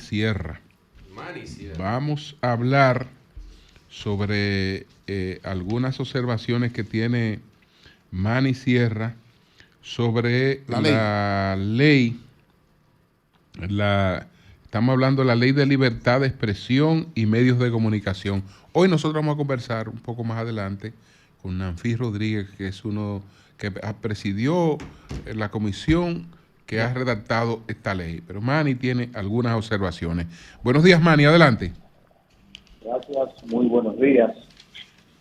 Sierra. Manny Sierra. Vamos a hablar sobre algunas observaciones que tiene Manny Sierra sobre la ley. Estamos hablando de la ley de libertad de expresión y medios de comunicación. Hoy nosotros vamos a conversar un poco más adelante con Nanfi Rodríguez, que es uno que presidió la comisión que ha redactado esta ley. Pero Manny tiene algunas observaciones. Buenos días, Manny, adelante. Gracias, muy buenos días.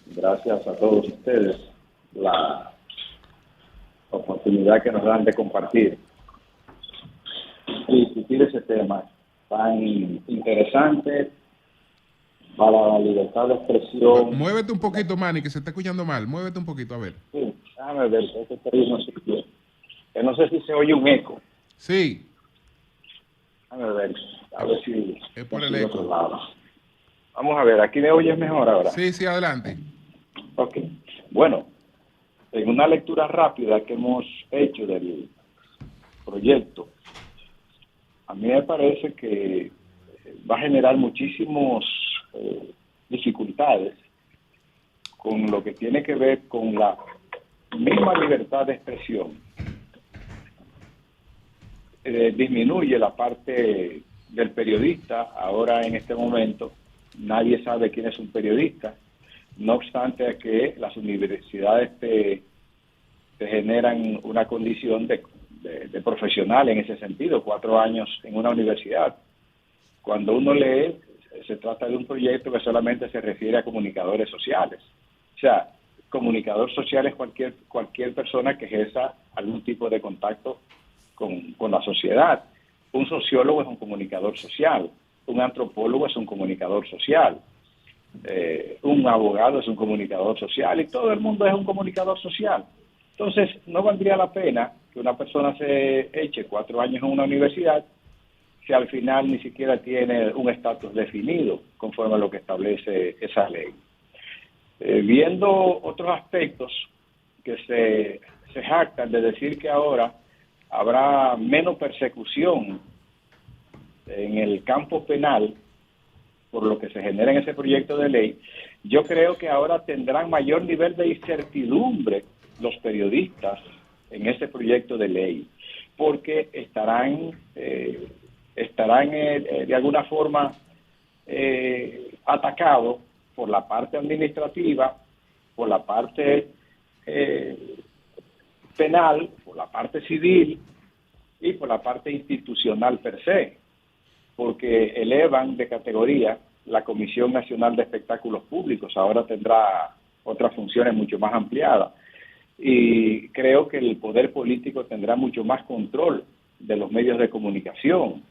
Gracias a todos ustedes la oportunidad que nos dan de compartir y discutir ese tema tan interesante para la libertad de expresión. Muévete un poquito, Manny, que se está escuchando mal. Muévete un poquito, a ver. Sí, déjame ver, que no sé si se oye un eco. Sí. Déjame ver, a ver si es por el eco. Vamos a ver, ¿aquí me oyes mejor ahora? Sí, sí, adelante. Ok, bueno, en una lectura rápida que hemos hecho del proyecto, a mí me parece que va a generar muchísimas dificultades con lo que tiene que ver con la misma libertad de expresión. Disminuye la parte del periodista. Ahora, en este momento, nadie sabe quién es un periodista. No obstante que las universidades te generan una condición de profesional en ese sentido, 4 años en una universidad. Cuando uno lee, se trata de un proyecto que solamente se refiere a comunicadores sociales. O sea, comunicador social es cualquier persona que ejerza algún tipo de contacto con la sociedad. Un sociólogo es un comunicador social, un antropólogo es un comunicador social, un abogado es un comunicador social y todo el mundo es un comunicador social. Entonces, no valdría la pena que una persona se eche 4 años en una universidad si al final ni siquiera tiene un estatus definido conforme a lo que establece esa ley. Viendo otros aspectos que se jactan de decir que ahora habrá menos persecución en el campo penal por lo que se genera en ese proyecto de ley, yo creo que ahora tendrán mayor nivel de incertidumbre los periodistas en ese proyecto de ley, porque estarán de alguna forma atacados por la parte administrativa, por la parte penal, por la parte civil y por la parte institucional per se, porque elevan de categoría la Comisión Nacional de Espectáculos Públicos. Ahora tendrá otras funciones mucho más ampliadas y creo que el poder político tendrá mucho más control de los medios de comunicación.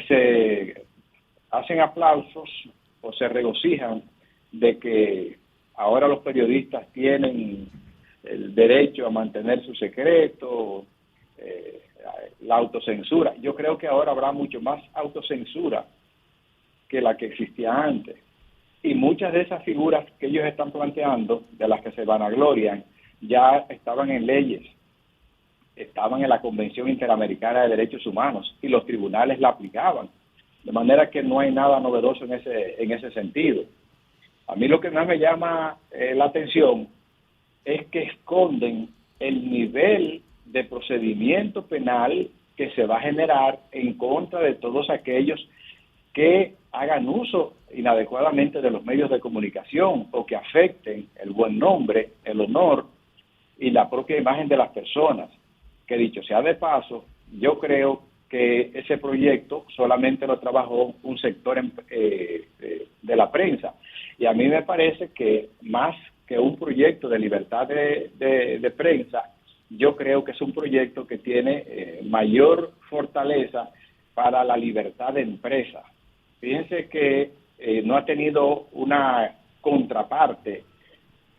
Se hacen aplausos o se regocijan de que ahora los periodistas tienen el derecho a mantener su secreto, la autocensura. Yo creo que ahora habrá mucho más autocensura que la que existía antes. Y muchas de esas figuras que ellos están planteando, de las que se vanaglorian, ya estaban en leyes, estaban en la Convención Interamericana de Derechos Humanos y los tribunales la aplicaban. De manera que no hay nada novedoso en ese sentido. A mí lo que más me llama la atención es que esconden el nivel de procedimiento penal que se va a generar en contra de todos aquellos que hagan uso inadecuadamente de los medios de comunicación o que afecten el buen nombre, el honor y la propia imagen de las personas. Que dicho sea de paso, yo creo que ese proyecto solamente lo trabajó un sector de la prensa. Y a mí me parece que más que un proyecto de libertad de prensa, yo creo que es un proyecto que tiene mayor fortaleza para la libertad de empresa. Fíjense que no ha tenido una contraparte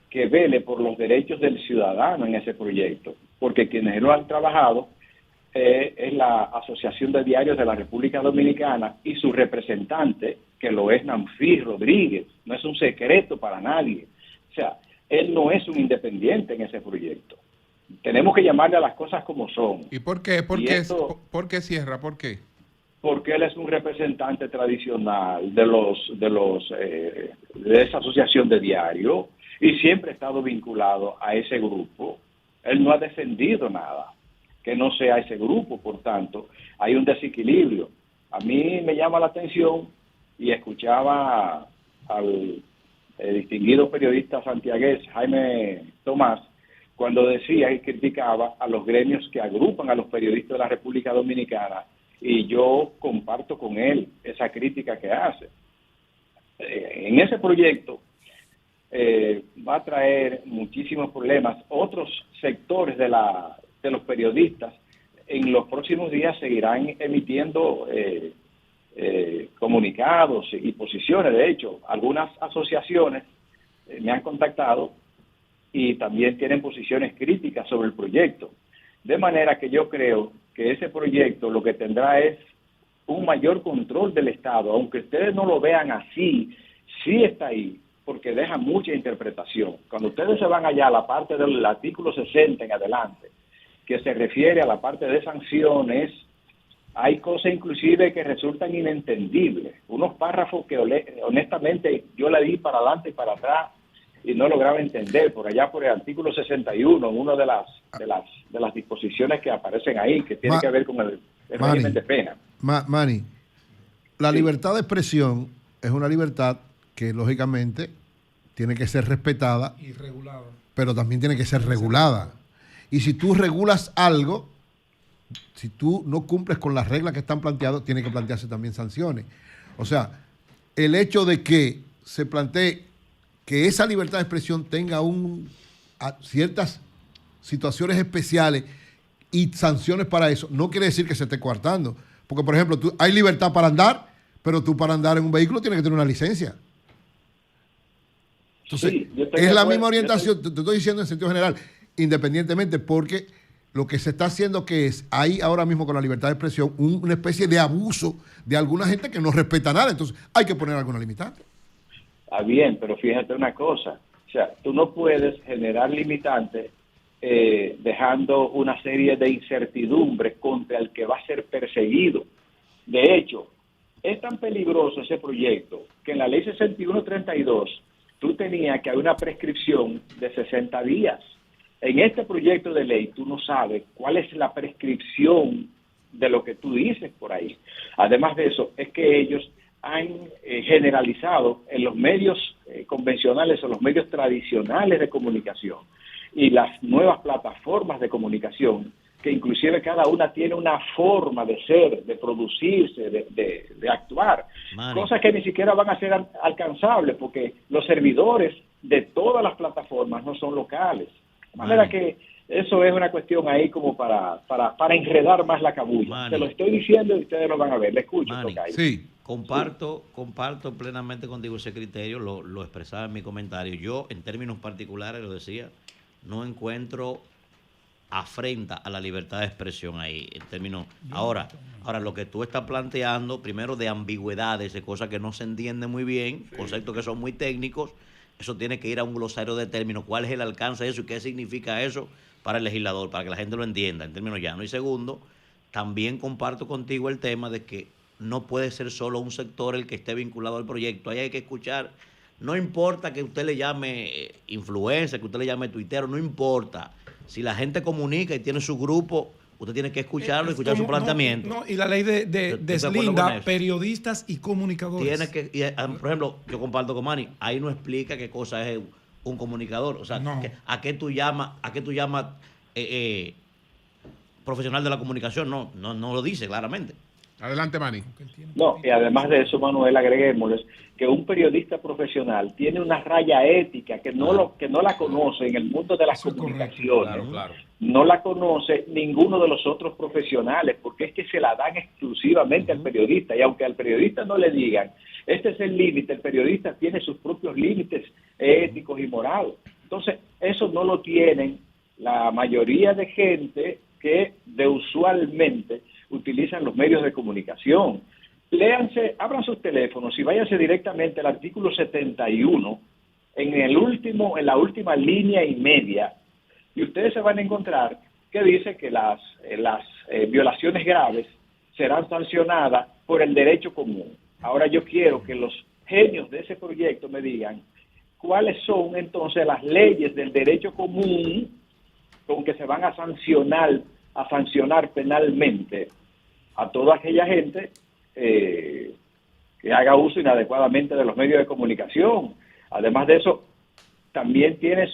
que vele por los derechos del ciudadano en ese proyecto, porque quienes lo han trabajado es la Asociación de Diarios de la República Dominicana y su representante, que lo es Nanfi Rodríguez. No es un secreto para nadie. O sea, él no es un independiente en ese proyecto. Tenemos que llamarle a las cosas como son. ¿Y por qué? ¿Por qué Sierra? ¿Por qué? porque él es un representante tradicional de esa asociación de diario y siempre ha estado vinculado a ese grupo. Él no ha defendido nada que no sea ese grupo, por tanto, hay un desequilibrio. A mí me llama la atención y escuchaba al distinguido periodista santiagués Jaime Tomás cuando decía y criticaba a los gremios que agrupan a los periodistas de la República Dominicana, y yo comparto con él esa crítica que hace. En ese proyecto va a traer muchísimos problemas. Otros sectores de los periodistas en los próximos días seguirán emitiendo comunicados y posiciones. De hecho, algunas asociaciones me han contactado y también tienen posiciones críticas sobre el proyecto. De manera que yo creo que ese proyecto lo que tendrá es un mayor control del Estado, aunque ustedes no lo vean así, sí está ahí, porque deja mucha interpretación. Cuando ustedes se van allá a la parte del artículo 60 en adelante, que se refiere a la parte de sanciones, hay cosas inclusive que resultan inentendibles. Unos párrafos que honestamente yo la di para adelante y para atrás y no lograba entender. Por allá por el artículo 61, una de las disposiciones que aparecen ahí, que tiene que ver con el régimen de pena. Manny, la libertad de expresión es una libertad que lógicamente tiene que ser respetada y regulada, pero también tiene que ser regulada. Y si tú regulas algo, si tú no cumples con las reglas que están planteadas, tiene que plantearse también sanciones. O sea, el hecho de que se plantee que esa libertad de expresión tenga ciertas situaciones especiales y sanciones para eso, no quiere decir que se esté coartando. Porque, por ejemplo, hay libertad para andar, pero tú para andar en un vehículo tienes que tener una licencia. Entonces, sí, es la misma orientación, te estoy diciendo en sentido general, independientemente, porque lo que se está haciendo hay ahora mismo con la libertad de expresión una especie de abuso de alguna gente que no respeta nada. Entonces, hay que poner alguna limitante. Ah, bien, pero fíjate una cosa, o sea, tú no puedes generar limitantes dejando una serie de incertidumbres contra el que va a ser perseguido. De hecho, es tan peligroso ese proyecto que en la ley 6132 tú tenías que haber una prescripción de 60 días. En este proyecto de ley tú no sabes cuál es la prescripción de lo que tú dices por ahí. Además de eso, es que ellos han generalizado en los medios convencionales o los medios tradicionales de comunicación y las nuevas plataformas de comunicación, que inclusive cada una tiene una forma de ser, de producirse, de actuar, cosas que ni siquiera van a ser alcanzables porque los servidores de todas las plataformas no son locales. De manera que eso es una cuestión ahí como para enredar más la cabulla. Te lo estoy diciendo y ustedes lo van a ver. Le escucho. Sí. Comparto plenamente contigo ese criterio, lo expresaba en mi comentario. Yo, en términos particulares, lo decía, no encuentro afrenta a la libertad de expresión ahí, en términos... Ahora, lo que tú estás planteando, primero de ambigüedades, de cosas que no se entienden muy bien, conceptos que son muy técnicos, eso tiene que ir a un glosario de términos, cuál es el alcance de eso y qué significa eso para el legislador, para que la gente lo entienda en términos llanos. Y segundo, también comparto contigo el tema de que no puede ser solo un sector el que esté vinculado al proyecto. Ahí hay que escuchar, no importa que usted le llame influencer, que usted le llame tuitero, no importa. Si la gente comunica y tiene su grupo, usted tiene que escucharlo, escuchar su planteamiento. Y la ley deslinda periodistas y comunicadores. Tiene que, por ejemplo, yo comparto con Manny, ahí no explica qué cosa es un comunicador. O sea, ¿a qué tú llamas profesional de la comunicación? No lo dice claramente. Adelante, Manny. No, y además de eso, Manuel, agreguémosles que un periodista profesional tiene una raya ética que no la conoce en el mundo de las comunicaciones. Claro. No la conoce ninguno de los otros profesionales, porque es que se la dan exclusivamente al periodista, y aunque al periodista no le digan, este es el límite, el periodista tiene sus propios límites éticos y morales. Entonces, eso no lo tienen la mayoría de gente que usualmente utilizan los medios de comunicación. Léanse, abran sus teléfonos y váyanse directamente al artículo 71 en la última línea y media, y ustedes se van a encontrar que dice que las violaciones graves serán sancionadas por el derecho común. Ahora yo quiero que los genios de ese proyecto me digan cuáles son entonces las leyes del derecho común con que se van a sancionar penalmente a toda aquella gente que haga uso inadecuadamente de los medios de comunicación. Además de eso, también tienes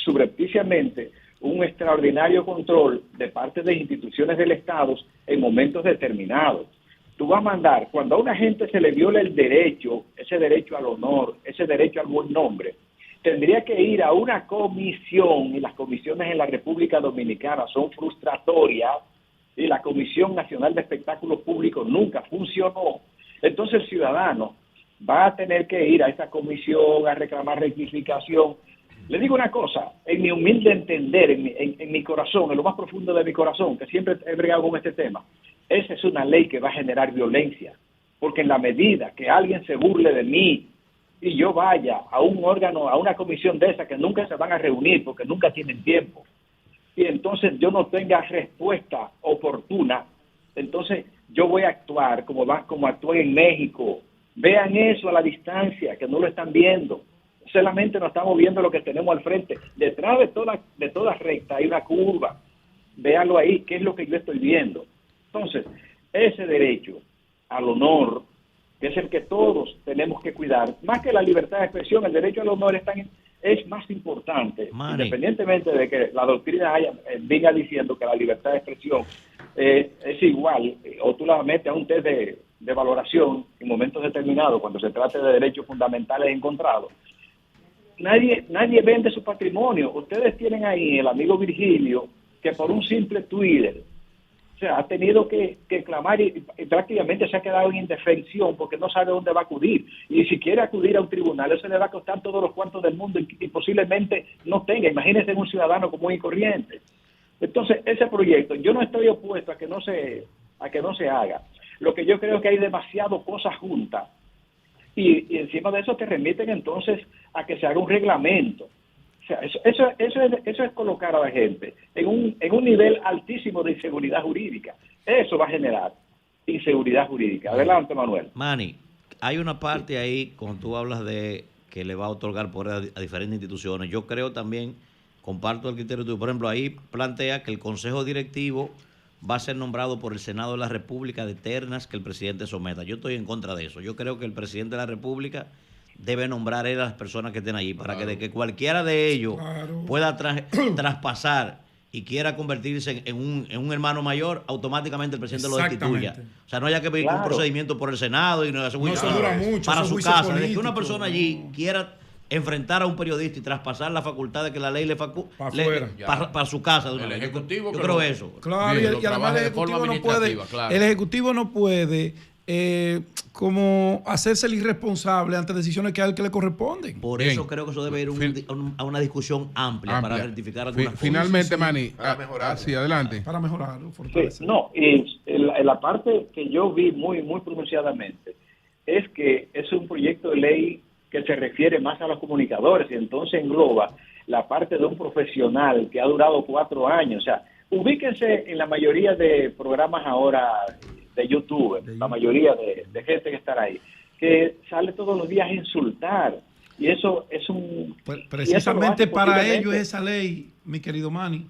subrepticiamente un extraordinario control de parte de instituciones del Estado en momentos determinados. Tú vas a mandar, cuando a una gente se le viola el derecho, ese derecho al honor, ese derecho al buen nombre, tendría que ir a una comisión, y las comisiones en la República Dominicana son frustratorias, y la Comisión Nacional de Espectáculos Públicos nunca funcionó. Entonces el ciudadano va a tener que ir a esta comisión a reclamar rectificación. Le digo una cosa, en mi humilde entender, en mi corazón, en lo más profundo de mi corazón, que siempre he bregado con este tema, esa es una ley que va a generar violencia, porque en la medida que alguien se burle de mí y yo vaya a un órgano, a una comisión de esa que nunca se van a reunir porque nunca tienen tiempo, y entonces yo no tenga respuesta oportuna, entonces yo voy a actuar como actué en México. Vean eso a la distancia, que no lo están viendo. Solamente nos estamos viendo lo que tenemos al frente. Detrás de toda recta hay una curva. Véanlo ahí, qué es lo que yo estoy viendo. Entonces, ese derecho al honor, que es el que todos tenemos que cuidar, más que la libertad de expresión, el derecho al honor es más importante, independientemente de que la doctrina venga diciendo que la libertad de expresión es igual, o tú la metes a un test de valoración en momentos determinados, cuando se trate de derechos fundamentales encontrados. Nadie vende su patrimonio. Ustedes tienen ahí el amigo Virgilio, que por un simple Twitter, o sea, ha tenido que clamar y prácticamente se ha quedado en indefensión porque no sabe dónde va a acudir. Y si quiere acudir a un tribunal, eso le va a costar todos los cuartos del mundo y posiblemente no tenga. Imagínense un ciudadano común y corriente. Entonces, ese proyecto, yo no estoy opuesto a que no se haga. Lo que yo creo que hay demasiado cosas juntas. Y encima de eso te remiten entonces a que se haga un reglamento. O sea, eso es colocar a la gente en un nivel altísimo de inseguridad jurídica. Eso va a generar inseguridad jurídica. Adelante, Manuel. Manny, hay una parte ahí, cuando tú hablas de que le va a otorgar poder a diferentes instituciones, yo creo también, comparto el criterio tuyo, por ejemplo, ahí plantea que el Consejo Directivo va a ser nombrado por el Senado de la República de ternas que el presidente someta. Yo estoy en contra de eso. Yo creo que el presidente de la República debe nombrar a las personas que estén allí para que de que cualquiera de ellos pueda traspasar y quiera convertirse en un hermano mayor, automáticamente el presidente lo destituya. O sea, no haya que pedir un procedimiento por el Senado y no hace mucho para su casa. De que una persona allí quiera enfrentar a un periodista y traspasar la facultad de que la ley le para su casa de una vez. Ejecutivo, yo creo eso. Claro, y además el Ejecutivo no puede como hacerse el irresponsable ante decisiones que a él que le corresponden. Por eso creo que eso debe ir a una discusión amplia para rectificar algunas cosas. Finalmente, Manny, sí, adelante. Para mejorarlo, fortalecer. No, y la parte que yo vi muy pronunciadamente es que es un proyecto de ley que se refiere más a los comunicadores y entonces engloba la parte de un profesional que ha durado 4 años. O sea, ubíquense en la mayoría de programas ahora de YouTube, la mayoría de gente que está ahí, que sale todos los días a insultar. Y eso es un... Precisamente para ello es esa ley, mi querido Manny.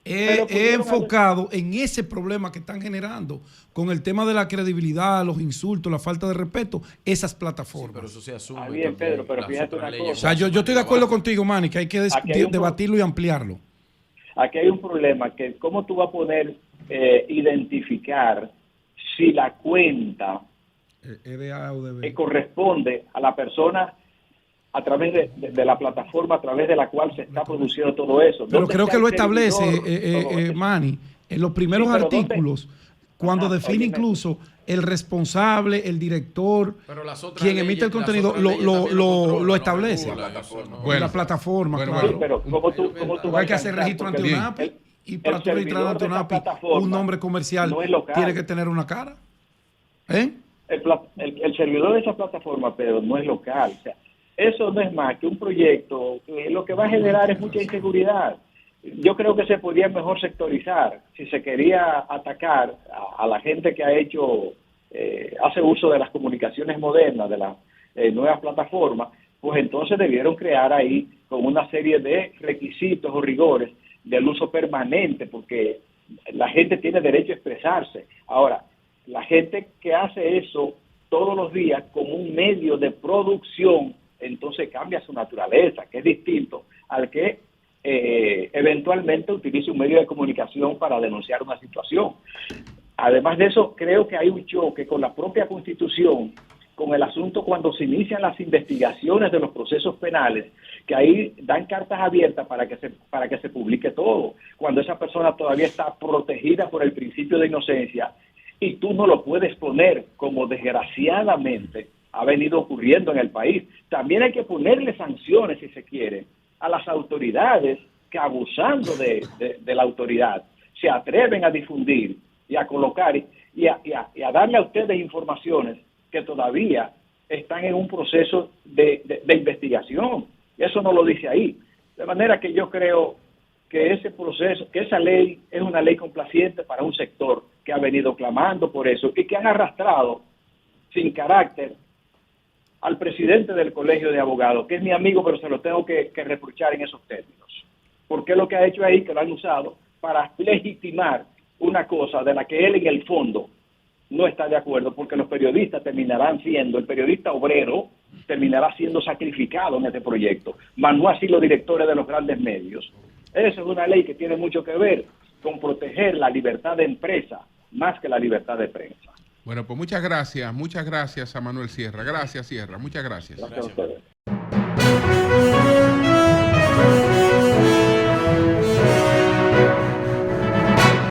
He enfocado en ese problema que están generando con el tema de la credibilidad, los insultos, la falta de respeto, esas plataformas. Sí, pero eso se asume. Bien, Pedro, pero fíjate una cosa. O sea, yo estoy de acuerdo contigo, Manny, que hay que debatirlo y ampliarlo. Aquí hay un problema, que cómo tú vas a poder identificar si la cuenta corresponde a la persona a través de la plataforma a través de la cual se está produciendo todo eso. Pero creo que lo establece, Manny, en los primeros artículos, cuando define incluso el responsable, el director, quien emite el contenido, lo establece. La plataforma, claro. Sí, pero ¿cómo tú hay que hacer registro ante UNAPI, y para tú registrar ante UNAPI un nombre comercial tiene que tener una cara. El servidor de esa plataforma, Pedro, no es local. O sea, eso no es más que un proyecto que lo que va a generar es mucha inseguridad. Yo creo que se podía mejor sectorizar. Si se quería atacar a la gente que ha hecho hace uso de las comunicaciones modernas, de las nuevas plataformas, pues entonces debieron crear ahí con una serie de requisitos o rigores del uso permanente, porque la gente tiene derecho a expresarse. Ahora, la gente que hace eso todos los días como un medio de producción, entonces cambia su naturaleza, que es distinto al que eventualmente utilice un medio de comunicación para denunciar una situación. Además de eso, creo que hay un choque con la propia Constitución, con el asunto cuando se inician las investigaciones de los procesos penales, que ahí dan cartas abiertas para que se publique todo, cuando esa persona todavía está protegida por el principio de inocencia, y tú no lo puedes poner, como desgraciadamente ha venido ocurriendo en el país. También hay que ponerle sanciones, si se quiere, a las autoridades que, abusando de la autoridad, se atreven a difundir y a colocar y a darle a ustedes informaciones que todavía están en un proceso de investigación. Eso no lo dice ahí. De manera que yo creo que ese proceso, que esa ley es una ley complaciente para un sector que ha venido clamando por eso y que han arrastrado sin carácter al presidente del Colegio de Abogados, que es mi amigo, pero se lo tengo que reprochar en esos términos. Porque lo que ha hecho ahí, que lo han usado para legitimar una cosa de la que él en el fondo no está de acuerdo, porque los periodistas terminarán siendo, el periodista obrero terminará siendo sacrificado en este proyecto, mas no así los directores de los grandes medios. Esa es una ley que tiene mucho que ver con proteger la libertad de empresa más que la libertad de prensa. Bueno, pues muchas gracias a Manuel Sierra. Gracias, Sierra, muchas gracias. Gracias a ustedes.